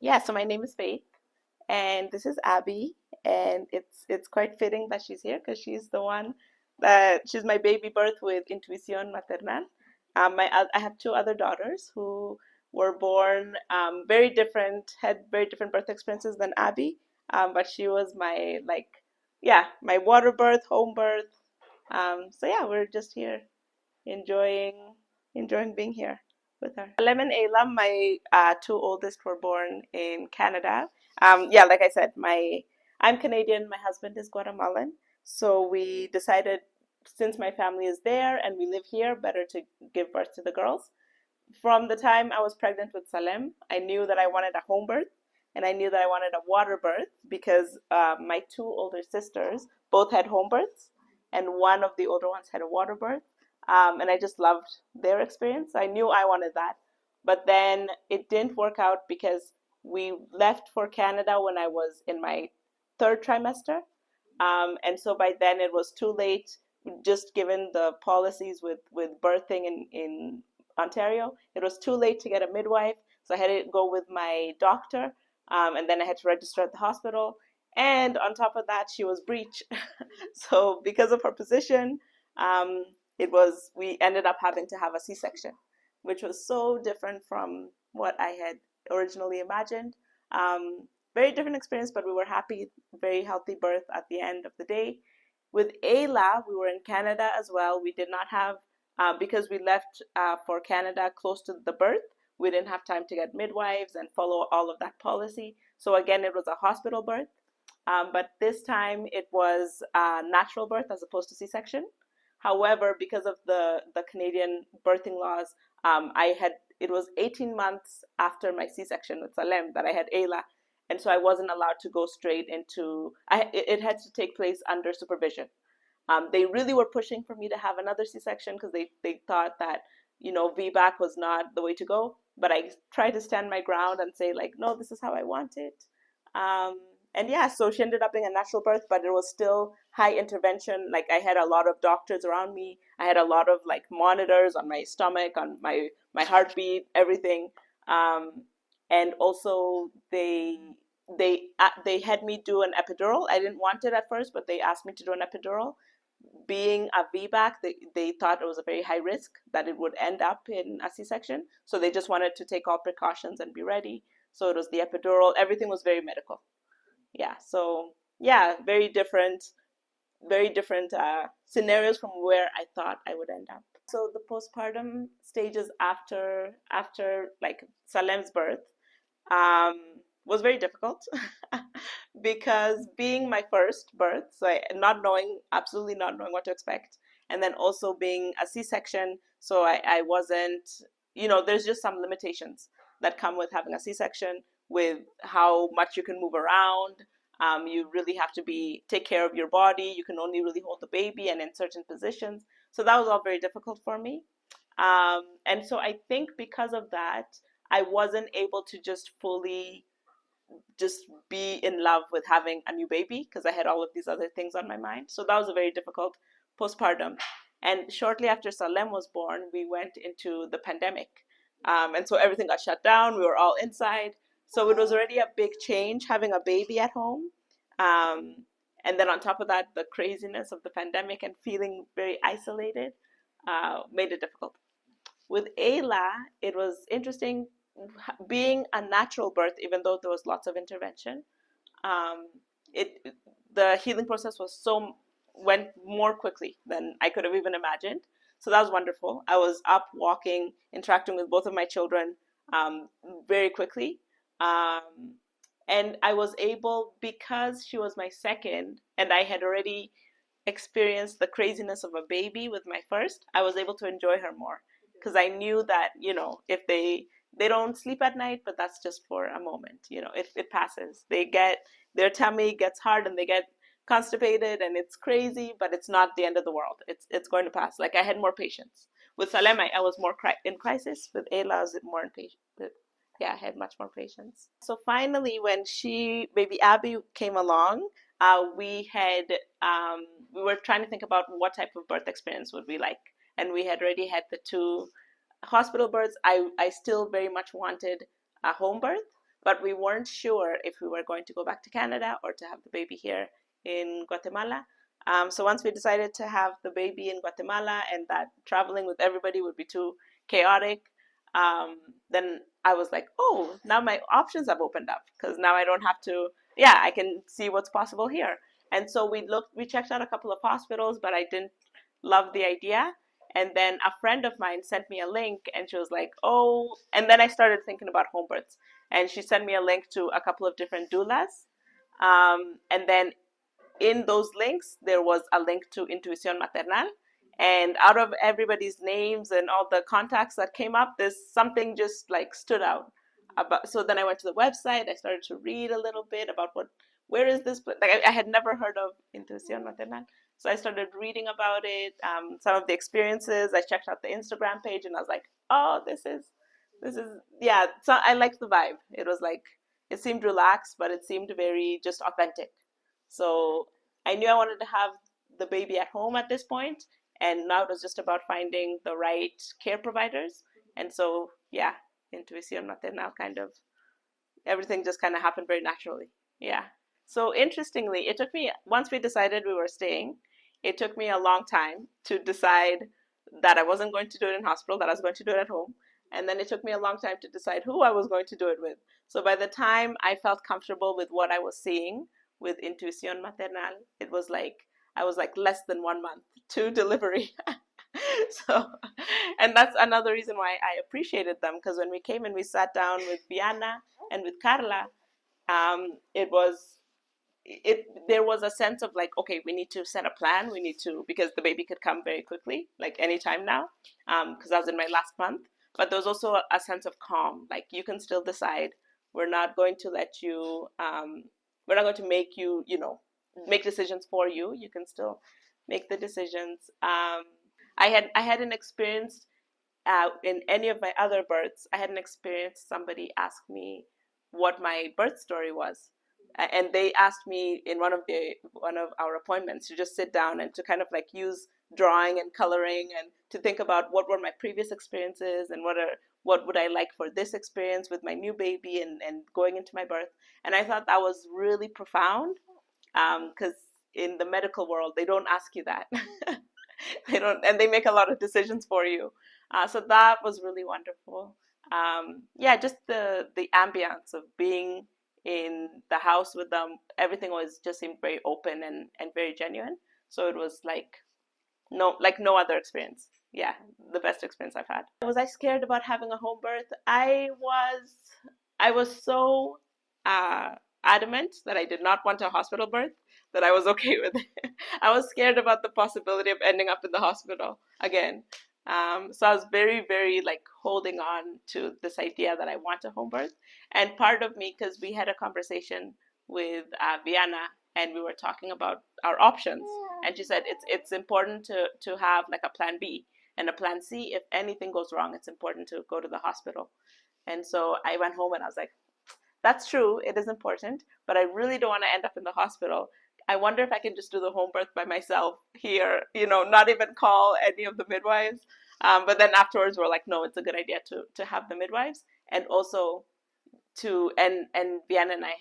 Yeah, so my name is Faith, and this is Abby, and it's quite fitting that she's here because she's the one that she's my baby birth with Intuición Materna. I have two other daughters who were born very different, had very different birth experiences than Abby, but she was my my water birth, home birth. So yeah, we're just here enjoying enjoying being here with her. Lem and Ayla, my two oldest, were born in Canada. Yeah, like I said, my I'm Canadian. My husband is Guatemalan, so we decided since my family is there and we live here, better to give birth to the girls. From the time I was pregnant with Salem, I knew that I wanted a home birth and I knew that I wanted a water birth because my two older sisters both had home births, and one of the older ones had a water birth. And I just loved their experience. I knew I wanted that. But then it didn't work out because we left for Canada when I was in my third trimester. And so by then it was too late, just given the policies with birthing in Ontario. It was too late to get a midwife, so I had to go with my doctor, and then I had to register at the hospital. And on top of that, she was breech. So because of her position, um, we ended up having to have a C-section, which was so different from what I had originally imagined. Very different experience, but we were happy, very healthy birth at the end of the day. With Ayla, we were in Canada as well. We did not have, because we left for Canada close to the birth, we didn't have time to get midwives and follow all of that policy. So again, it was a hospital birth. But this time it was natural birth as opposed to C-section. However, because of the Canadian birthing laws, it was 18 months after my C-section with Salem that I had Ayla, and so I wasn't allowed to go straight into. It had to take place under supervision. They really were pushing for me to have another C-section because they thought that VBAC was not the way to go. But I tried to stand my ground and say like, no, this is how I want it. Um, and yeah, so she ended up being a natural birth, but it was still high intervention. Like I had a lot of doctors around me. I had a lot of like monitors on my stomach, on my heartbeat, everything. Um, and also they had me do an epidural. I didn't want it at first, but they asked me to do an epidural. Being a VBAC, they thought it was a very high risk that it would end up in a C-section. So they just wanted to take all precautions and be ready. So it was the epidural. Everything was very medical. Yeah. So yeah, very different scenarios from where I thought I would end up. So the postpartum stages after like Salem's birth um, was very difficult because being my first birth, so absolutely not knowing what to expect, and then also being a C-section, so I wasn't, there's just some limitations that come with having a C-section with how much you can move around. You really have to take care of your body. You can only really hold the baby and in certain positions. So that was all very difficult for me. And so I think because of that, I wasn't able to just fully just be in love with having a new baby because I had all of these other things on my mind. So that was a very difficult postpartum. And shortly after Salem was born, we went into the pandemic. And so everything got shut down. We were all inside. So it was already a big change having a baby at home. Um, and then on top of that, the craziness of the pandemic and feeling very isolated made it difficult. With Ayla, it was interesting being a natural birth, even though there was lots of intervention. Um, it the healing process went more quickly than I could have even imagined. So that was wonderful. I was up walking, interacting with both of my children very quickly. Um, and I was able, because she was my second, and I had already experienced the craziness of a baby with my first, I was able to enjoy her more because I knew that if they don't sleep at night, but that's just for a moment. It passes. Their tummy gets hard and they get constipated and it's crazy, but it's not the end of the world. It's going to pass. Like I had more patience with Salem. I was more in crisis. With Ayla, I was more in patience. Yeah, I had much more patience. So finally, when baby Abby came along, we had we were trying to think about what type of birth experience would we like, and we had already had the two hospital births. I still very much wanted a home birth, but we weren't sure if we were going to go back to Canada or to have the baby here in Guatemala. So once we decided to have the baby in Guatemala and that traveling with everybody would be too chaotic, then I was like, oh, now my options have opened up, because now I don't have to, yeah, I can see what's possible here. And so we checked out a couple of hospitals, but I didn't love the idea. And then a friend of mine sent me a link, and she was like, oh, and then I started thinking about home births. And she sent me a link to a couple of different doulas. And then in those links, there was a link to Intuición Materna. And out of everybody's names and all the contacts that came up, there's something just like stood out. So then I went to the website. I started to read a little bit about where is this? Like I had never heard of Intuición Materna. So I started reading about it, some of the experiences. I checked out the Instagram page, and I was like, oh, this is, yeah. So I liked the vibe. It was like, it seemed relaxed, but it seemed very just authentic. So I knew I wanted to have the baby at home at this point, and now it was just about finding the right care providers. And so, yeah, Intuición Materna kind of, everything just kind of happened very naturally. Yeah. So interestingly, it took me, once we decided we were staying, it took me a long time to decide that I wasn't going to do it in hospital, that I was going to do it at home. And then it took me a long time to decide who I was going to do it with. So by the time I felt comfortable with what I was seeing with Intuición Maternal, it was like, I was like less than 1 month to delivery. So, and that's another reason why I appreciated them, because when we came and we sat down with Viana and with Carla, there was a sense of like, okay, we need to set a plan. We need to, because the baby could come very quickly, like anytime now, because I was in my last month. But there was also a sense of calm. Like, you can still decide. We're not going to let you, we're not going to make you, make decisions for you. You can still make the decisions. I hadn't experienced in any of my other births, I hadn't experienced somebody ask me what my birth story was. And they asked me in one of our appointments to just sit down and to kind of like use drawing and coloring and to think about what were my previous experiences and what would I like for this experience with my new baby and going into my birth. And I thought that was really profound, because in the medical world, they don't ask you that. They don't, and they make a lot of decisions for you. So that was really wonderful. Yeah, just the ambience of being in the house with them, everything was just seemed very open and very genuine. So it was like no other experience. Yeah, the best experience I've had. Was I scared about having a home birth? I was so adamant that I did not want a hospital birth that I was okay with it. I was scared about the possibility of ending up in the hospital again. So I was very, very like holding on to this idea that I want a home birth. And part of me, because we had a conversation with Viana, and we were talking about our options, and she said it's important to have like a plan B and a plan C. If anything goes wrong, it's important to go to the hospital. And so I went home and I was like, that's true, it is important, but I really don't want to end up in the hospital. I wonder if I can just do the home birth by myself here, not even call any of the midwives. But then afterwards, we're like, no, it's a good idea to have the midwives, and also and Viana and I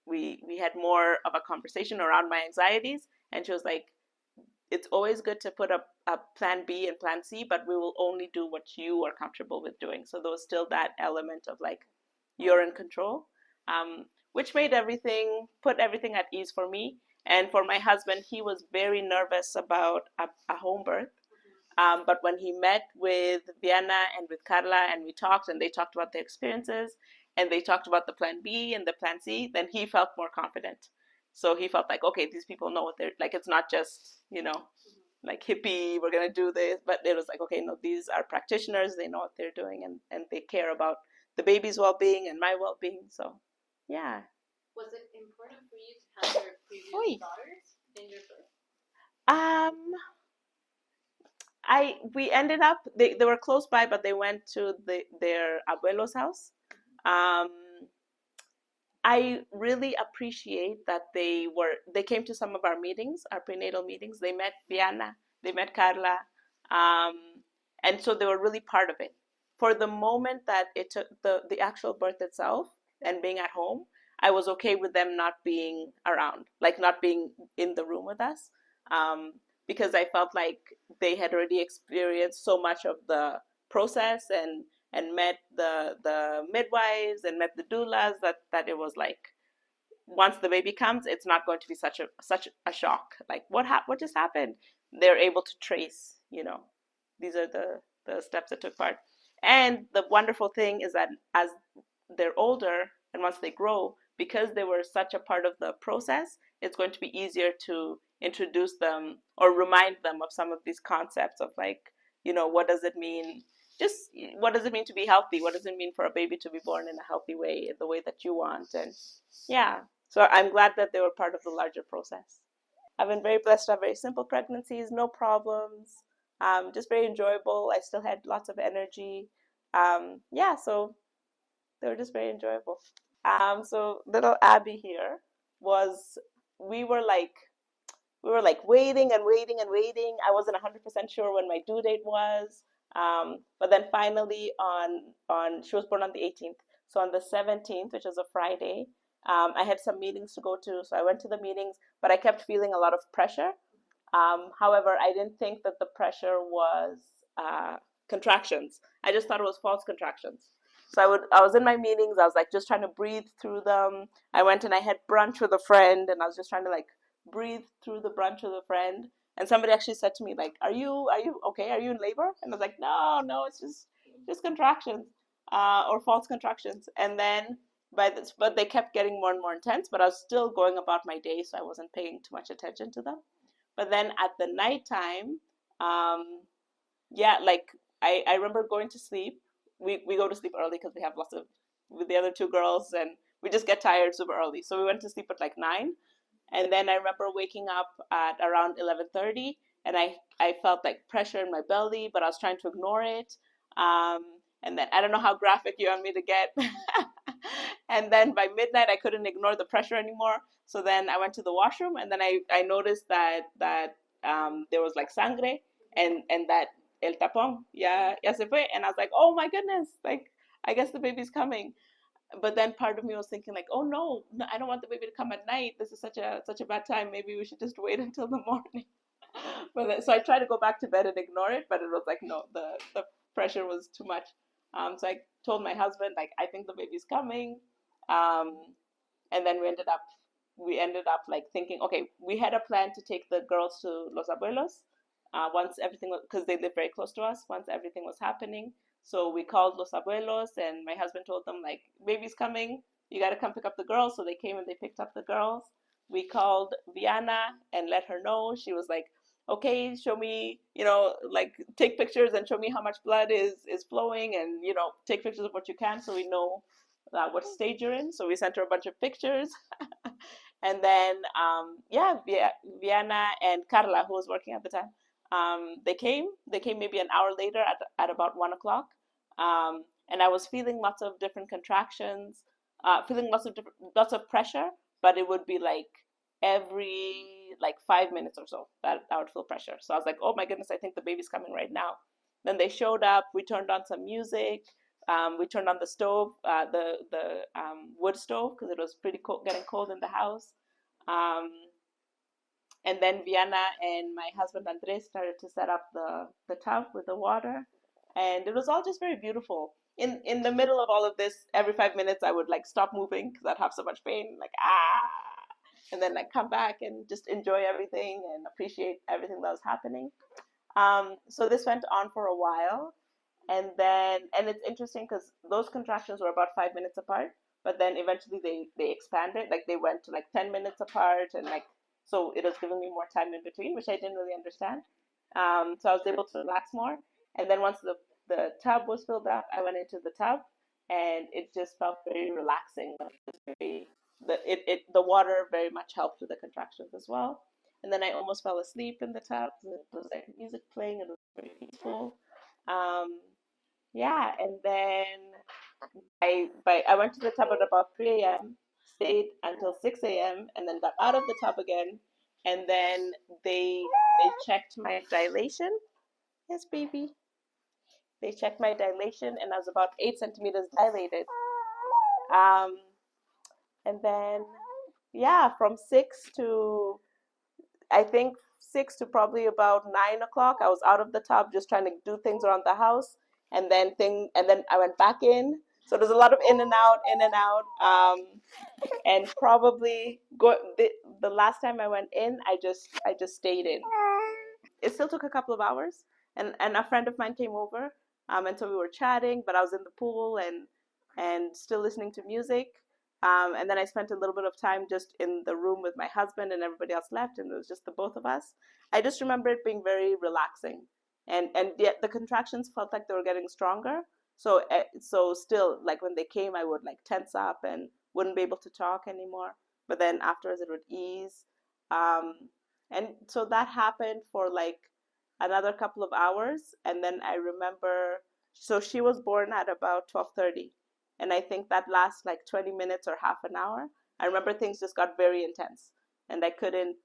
we had more of a conversation around my anxieties, and she was like, it's always good to put a plan B and plan C, but we will only do what you are comfortable with doing. So there was still that element of like, you're in control, which put everything at ease for me. And for my husband, he was very nervous about a home birth. But when he met with Viana and with Carla, and we talked, and they talked about their experiences, and they talked about the plan B and the plan C, then he felt more confident. So he felt like, okay, these people know what they're like. It's not just, like hippie, we're going to do this. But it was like, okay, no, these are practitioners. They know what they're doing, and they care about the baby's well-being and my well-being. So, yeah. Was it important for you to have your previous daughters in your birth? We ended up, they were close by, but they went to their abuelo's house. I really appreciate that they came to some of our meetings, our prenatal meetings. They met Viana, they met Carla, and so they were really part of it. For the moment that it took the actual birth itself, and being at home, I was okay with them not being around, like not being in the room with us, because I felt like they had already experienced so much of the process and met the midwives and met the doulas that it was like, once the baby comes, it's not going to be such a shock. Like what just happened? They're able to trace, these are the steps that took part. And the wonderful thing is that as they're older and once they grow, because they were such a part of the process, it's going to be easier to introduce them or remind them of some of these concepts of like, what does it mean? Just what does it mean to be healthy? What does it mean for a baby to be born in a healthy way, the way that you want? And yeah, so I'm glad that they were part of the larger process. I've been very blessed to have very simple pregnancies, no problems, just very enjoyable. I still had lots of energy. Yeah, so they were just very enjoyable. So little Abby here was, we were like waiting and waiting and waiting. I wasn't 100% sure when my due date was. But then finally she was born on the 18th. So on the 17th, which was a Friday, I had some meetings to go to. So I went to the meetings, but I kept feeling a lot of pressure. However, I didn't think that the pressure was contractions. I just thought it was false contractions. So I was in my meetings. I was like just trying to breathe through them. I went and I had brunch with a friend, and I was just trying to like breathe through the brunch with a friend. And somebody actually said to me like, "Are you okay? Are you in labor?" And I was like, "No, it's just contractions, or false contractions." And then but they kept getting more and more intense. But I was still going about my day, so I wasn't paying too much attention to them. But then at the nighttime, yeah, like I remember going to sleep. We go to sleep early because we have lots of, with the other two girls, and we just get tired super early. So we went to sleep at like 9. And then I remember waking up at around 11:30, and I felt like pressure in my belly, but I was trying to ignore it. And then I don't know how graphic you want me to get. And then by midnight, I couldn't ignore the pressure anymore. So then I went to the washroom, and then I noticed that there was like sangre, and that el tapón ya se fue, and I was like, oh my goodness, like I guess the baby's coming. But then part of me was thinking like, oh no, I don't want the baby to come at night. This is such a bad time. Maybe we should just wait until the morning. So I tried to go back to bed and ignore it, but it was like, no, the pressure was too much. So I told my husband like, I think the baby's coming. Um, and then we ended up like thinking, okay, we had a plan to take the girls to Los Abuelos, once everything was, because they live very close to us, once everything was happening. So we called Los Abuelos, and my husband told them like, baby's coming, you got to come pick up the girls. So they came and they picked up the girls. We called Viana and let her know. She was like, okay, show me, like take pictures and show me how much blood is flowing, and take pictures of what you can so we know what stage you're in. So we sent her a bunch of pictures. And then yeah, Viana and Carla, who was working at the time, they came maybe an hour later at about 1 o'clock. And I was feeling lots of different contractions, feeling lots of pressure, but it would be like every like 5 minutes or so that I would feel pressure. So I was like, oh my goodness, I think the baby's coming right now. Then they showed up. We turned on some music. We turned on the stove, the wood stove, because it was pretty cold, getting cold in the house. Um, and then Viana and my husband Andres started to set up the tub with the water, and it was all just very beautiful. In the middle of all of this, every 5 minutes I would like stop moving because I'd have so much pain, like and then like come back and just enjoy everything and appreciate everything that was happening. So this went on for a while, and it's interesting because those contractions were about 5 minutes apart, but then eventually they expanded, like they went to like 10 minutes apart, and like, so it was giving me more time in between, which I didn't really understand. So I was able to relax more. And then once the tub was filled up, I went into the tub, and it just felt very relaxing. Like it was very, the water very much helped with the contractions as well. And then I almost fell asleep in the tub. There was like music playing, and it was very peaceful. Um, yeah, and then I went to the tub at about 3 a.m., stayed until 6 a.m., and then got out of the tub again. And then they checked my dilation. Yes, baby. They checked my dilation, and I was about 8 centimeters dilated. Um, And then, yeah, from 6 to probably about 9 o'clock, I was out of the tub just trying to do things around the house, and then I went back in. So there's a lot of in and out, in and out. And probably the last time I went in, I just stayed in. It still took a couple of hours, and a friend of mine came over, and so we were chatting, but I was in the pool and still listening to music. And then I spent a little bit of time just in the room with my husband, and everybody else left, and it was just the both of us. I just remember it being very relaxing, and yet the contractions felt like they were getting stronger. So still, like when they came, I would like tense up and wouldn't be able to talk anymore. But then afterwards, it would ease. Um, and so that happened for like another couple of hours, and then I remember, so she was born at about 12:30, and I think that last like 20 minutes or half an hour, I remember things just got very intense, and I couldn't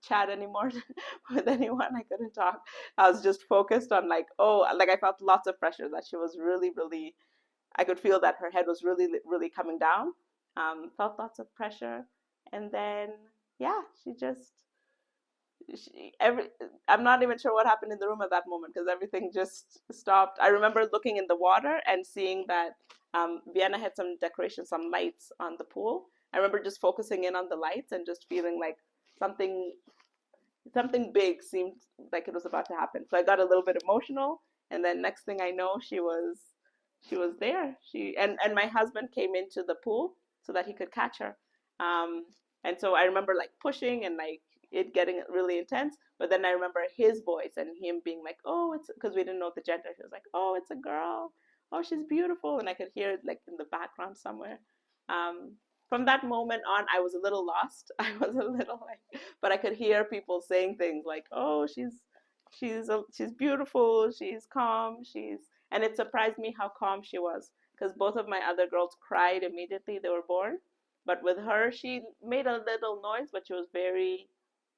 chat anymore with anyone. I couldn't talk. I was just focused on like, oh, like I felt lots of pressure that she was really, really, I could feel that her head was really, really coming down. Felt lots of pressure. And then, yeah, every I'm not even sure what happened in the room at that moment because everything just stopped. I remember looking in the water and seeing that Vienna had some decorations, some lights on the pool. I remember just focusing in on the lights and just feeling like something something big seemed like it was about to happen. So I got a little bit emotional, and then next thing I know, she was there. And my husband came into the pool so that he could catch her. Um, and so I remember like pushing and like it getting really intense. But then I remember his voice and him being like, "Oh, it's," because we didn't know the gender. He was like, "Oh, it's a girl. Oh, she's beautiful," and I could hear it like in the background somewhere. Um, from that moment on, I was a little lost. I was a little like, but I could hear people saying things like, "Oh, she's beautiful. She's calm. She's," and it surprised me how calm she was because both of my other girls cried immediately they were born, but with her, she made a little noise, but she was very,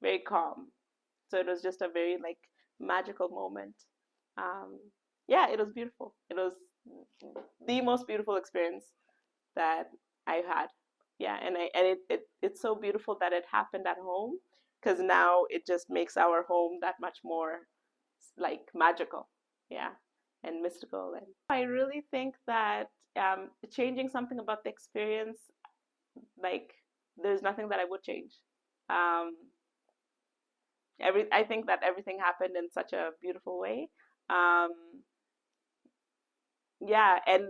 very calm. So it was just a very like magical moment. Um, yeah, it was beautiful. It was the most beautiful experience that I've had. Yeah, it's so beautiful that it happened at home because now it just makes our home that much more like magical. Yeah, and mystical. And I really think that changing something about the experience, like there's nothing that I would change. Um, I think that everything happened in such a beautiful way. Um, yeah, and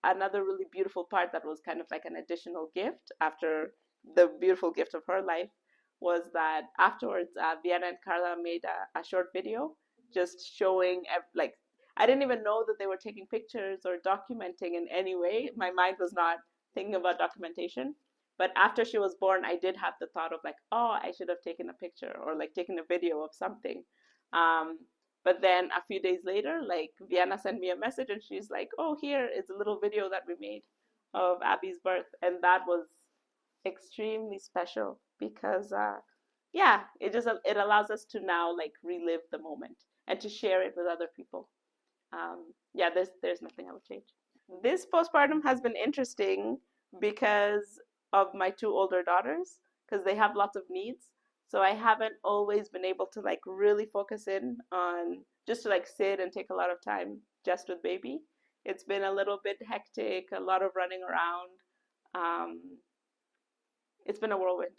another really beautiful part that was kind of like an additional gift after the beautiful gift of her life was that afterwards, Vienna and Carla made a short video just showing like I didn't even know that they were taking pictures or documenting in any way. My mind was not thinking about documentation. But after she was born, I did have the thought of like, oh, I should have taken a picture or like taken a video of something. Um, but then a few days later, like Vienna sent me a message and she's like, "Oh, here is a little video that we made of Abby's birth." And that was extremely special because yeah, it allows us to now like relive the moment and to share it with other people. Yeah, there's nothing I would change. This postpartum has been interesting because of my two older daughters because they have lots of needs. So I haven't always been able to like really focus in on just to like sit and take a lot of time just with baby. It's been a little bit hectic, a lot of running around. Um, it's been a whirlwind.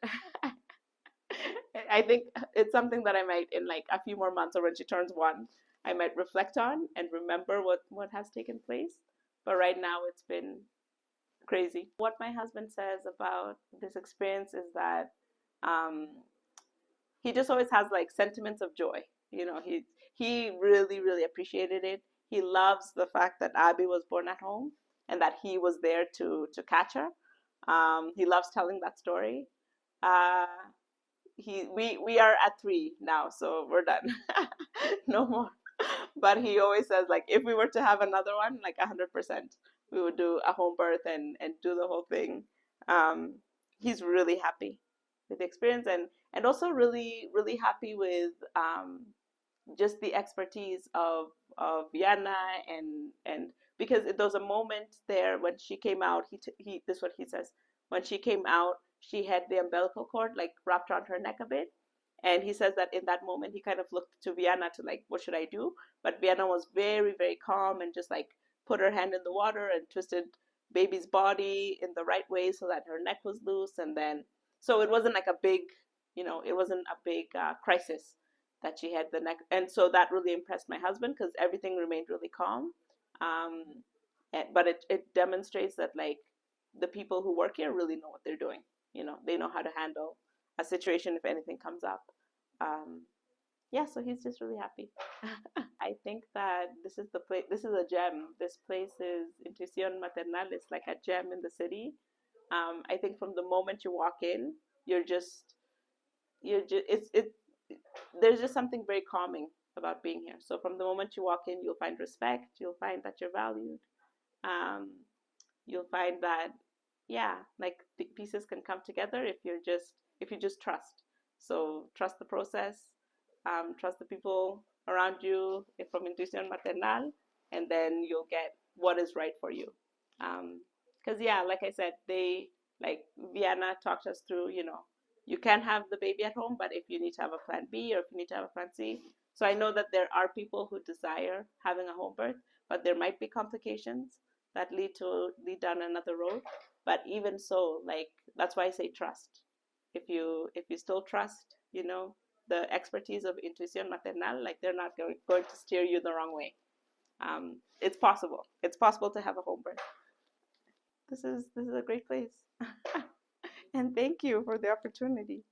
I think it's something that I might in like a few more months or when she turns one, I might reflect on and remember what has taken place. But right now it's been crazy. What my husband says about this experience is that um, he just always has like sentiments of joy. You know, he really really appreciated it. He loves the fact that Abby was born at home and that he was there to catch her. He loves telling that story. Uh, we are at 3 now, so we're done. No more. But he always says like if we were to have another one, like 100%, we would do a home birth and do the whole thing. He's really happy with the experience and also really really happy with just the expertise of Yana and because there was a moment there when she came out. He this is what he says. when she came out, she had the umbilical cord like wrapped around her neck a bit. And he says that in that moment, he kind of looked to Vienna to like, what should I do? But Vienna was very, very calm and just like put her hand in the water and twisted baby's body in the right way so that her neck was loose. And then, so it wasn't like a big, it wasn't a big crisis that she had the neck. And so that really impressed my husband because everything remained really calm. But it demonstrates that like the people who work here really know what they're doing. They know how to handle a situation if anything comes up. Yeah, so he's just really happy. I think that this is the place. This is a gem. This place is Intuición Materna. It's like a gem in the city. I think from the moment you walk in, there's just something very calming about being here. So from the moment you walk in, you'll find respect. You'll find that you're valued. You'll find that, yeah, like pieces can come together if you just trust. So trust the process, trust the people around you from Intuición Maternal, and then you'll get what is right for you. Because yeah, like I said, Vienna talked us through, you can have the baby at home, but if you need to have a plan B or if you need to have a plan C. So I know that there are people who desire having a home birth, but there might be complications that lead down another road. But even so, like, that's why I say trust. If you still trust, the expertise of Intuición Maternal, like they're not going to steer you the wrong way. It's possible. It's possible to have a home birth. This is a great place. And thank you for the opportunity.